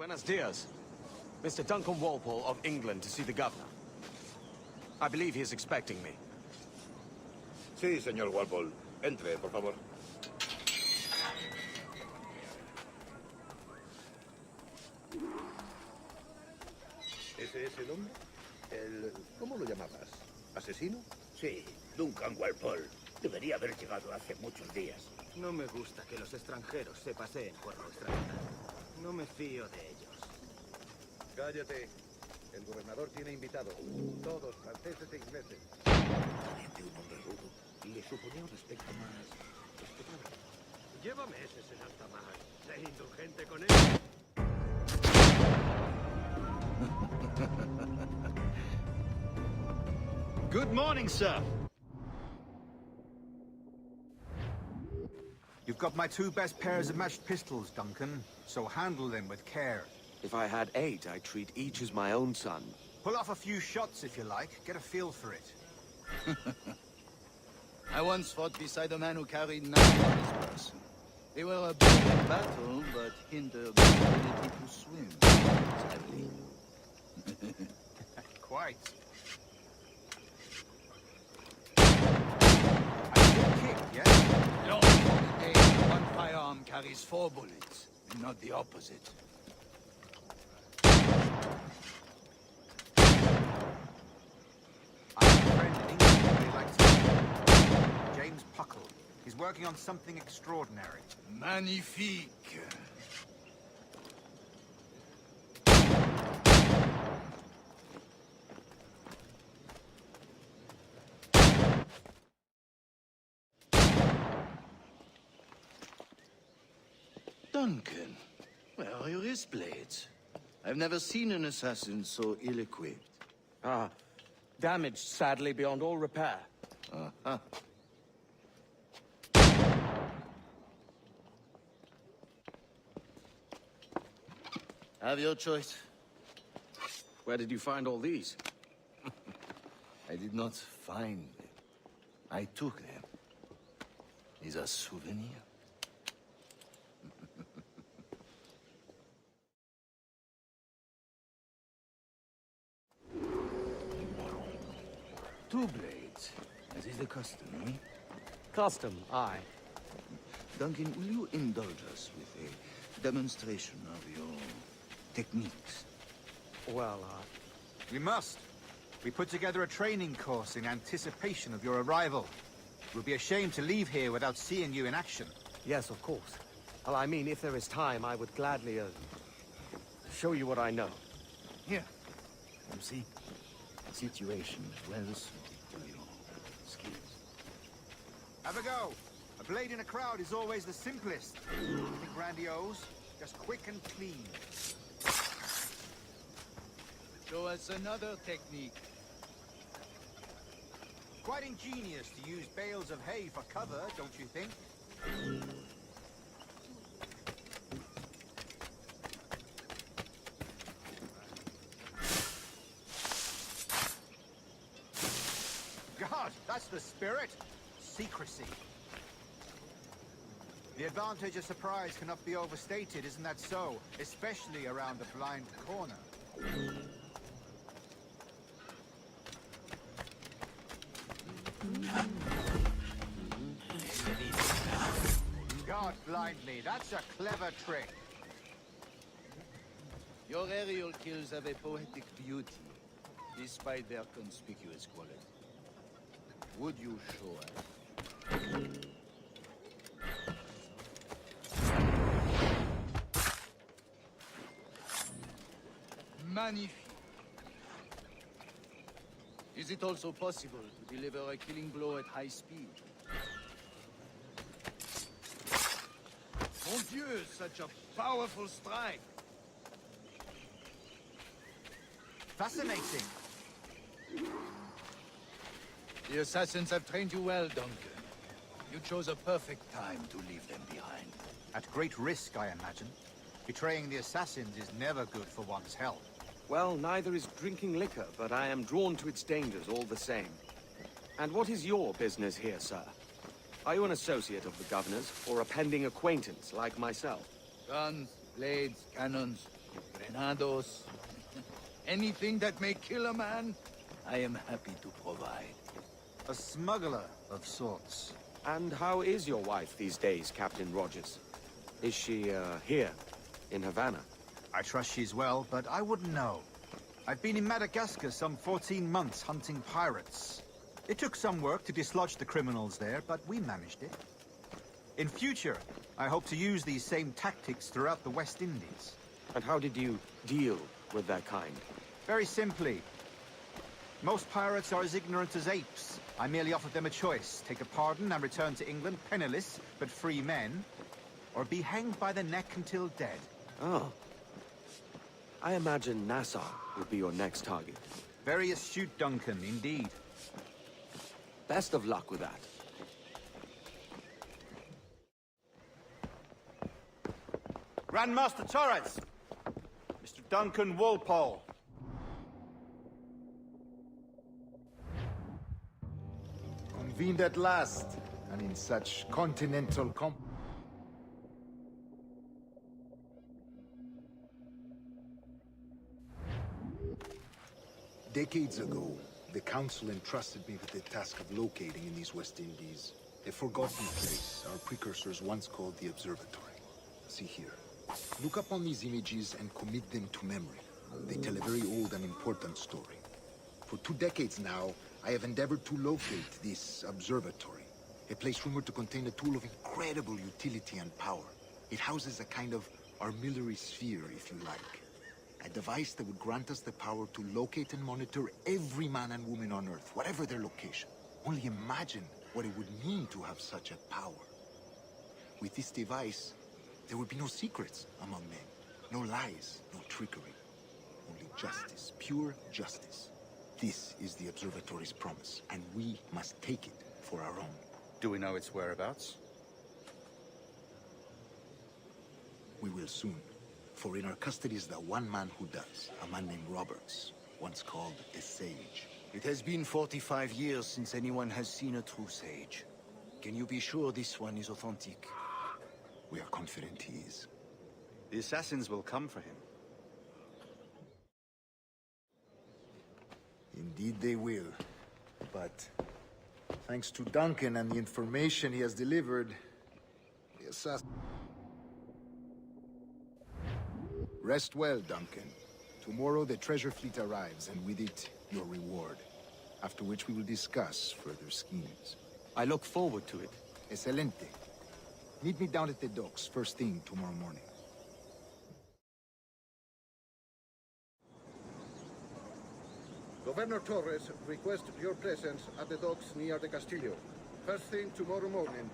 Buenos dias. Mr. Duncan Walpole of England to see the governor. I believe he is expecting me. Sí, señor Walpole. Entre, por favor. ¿Ese es el hombre? ¿Cómo lo llamabas? ¿Asesino? Sí, Duncan Walpole. Debería haber llegado hace muchos días. No me gusta que los extranjeros se paseen por nuestra tierra. No me fío de ellos. Cállate. El gobernador tiene invitados. Todos franceses e ingleses. Parece un hombre rudo. Le suponía un aspecto más respetable. Llévame ese señor Tamar. Sé indulgente con él. Good morning, sir. You've got my 2 best pairs of matched pistols, Duncan, so handle them with care. If I had 8, I'd treat each as my own son. Pull off a few shots if you like, get a feel for it. I once fought beside a man who carried 9 on his person. They were a brilliant battle, but hindered my ability to swim, sadly. Quite. A good kick, yes? Long for the day when one firearm carries 4 bullets, and not the opposite. I have a friend in England who really likes him. James Puckle. He's working on something extraordinary. Magnifique. Duncan, where are your wrist blades? I've never seen an assassin so ill-equipped. Ah, damaged sadly beyond all repair. Uh-huh. Have your choice. Where did you find all these? I did not find them. I took them. These are souvenirs. Two blades, as is the custom, eh? Custom, aye. Duncan, will you indulge us with a demonstration of your techniques? Well, We must. We put together a training course in anticipation of your arrival. It would be a shame to leave here without seeing you in action. yes, of course. Well, I mean, if there is time, I would gladly, show you what I know. Here. You see, the situation is well suited to your skills. Have a go. A blade in a crowd is always the simplest. Nothing grandiose, just quick and clean. Show us another technique. Quite ingenious to use bales of hay for cover, don't you think? God, that's the spirit. Secrecy. The advantage of surprise cannot be overstated, isn't that so? Especially around a blind corner. God blind me, that's a clever trick. Your aerial kills have a poetic beauty, despite their conspicuous quality. Would you show us? Magnifique. Is it also possible to deliver a killing blow at high speed? Mon Dieu, such a powerful strike! Fascinating. The assassins have trained you well, Duncan. You chose a perfect time to leave them behind. At great risk, I imagine. Betraying the assassins is never good for one's health. Well, neither is drinking liquor, but I am drawn to its dangers all the same. And what is your business here, sir? Are you an associate of the governor's, or a pending acquaintance like myself? Guns, blades, cannons. Grenados, anything that may kill a man, I am happy to provide. A smuggler of sorts. And how is your wife these days, Captain Rogers? Is she, here, in Havana? I trust she's well, but I wouldn't know. I've been in Madagascar some 14 months hunting pirates. It took some work to dislodge the criminals there, but we managed it. In future, I hope to use these same tactics throughout the West Indies. And how did you deal with their kind? Very simply. Most pirates are as ignorant as apes. I merely offered them a choice. Take a pardon and return to England penniless, but free men. Or be hanged by the neck until dead. Oh. I imagine Nassau will be your next target. Very astute, Duncan, indeed. Best of luck with that. Grandmaster Torres! Mr. Duncan Walpole. Convened at last, and in such continental Decades ago, the Council entrusted me with the task of locating in these West Indies a forgotten place our precursors once called the Observatory. See here. Look upon these images and commit them to memory. They tell a very old and important story. For 2 decades now, I have endeavored to locate this observatory, a place rumored to contain a tool of incredible utility and power. It houses a kind of armillary sphere, if you like. A device that would grant us the power to locate and monitor every man and woman on Earth, whatever their location. Only imagine what it would mean to have such a power. With this device, there would be no secrets among men, no lies, no trickery. Only justice, pure justice. This is the Observatory's promise, and we must take it for our own. Do we know its whereabouts? We will soon. For in our custody is the one man who does, a man named Roberts, once called a sage. It has been 45 years since anyone has seen a true sage. Can you be sure this one is authentic? We are confident he is. The assassins will come for him. Indeed they will. But thanks to Duncan and the information he has delivered, the assassin... Rest well, Duncan. Tomorrow the treasure fleet arrives, and with it, your reward. After which we will discuss further schemes. I look forward to it. Excelente. Meet me down at the docks first thing tomorrow morning. Governor Torres requests your presence at the docks near the Castillo. First thing tomorrow morning.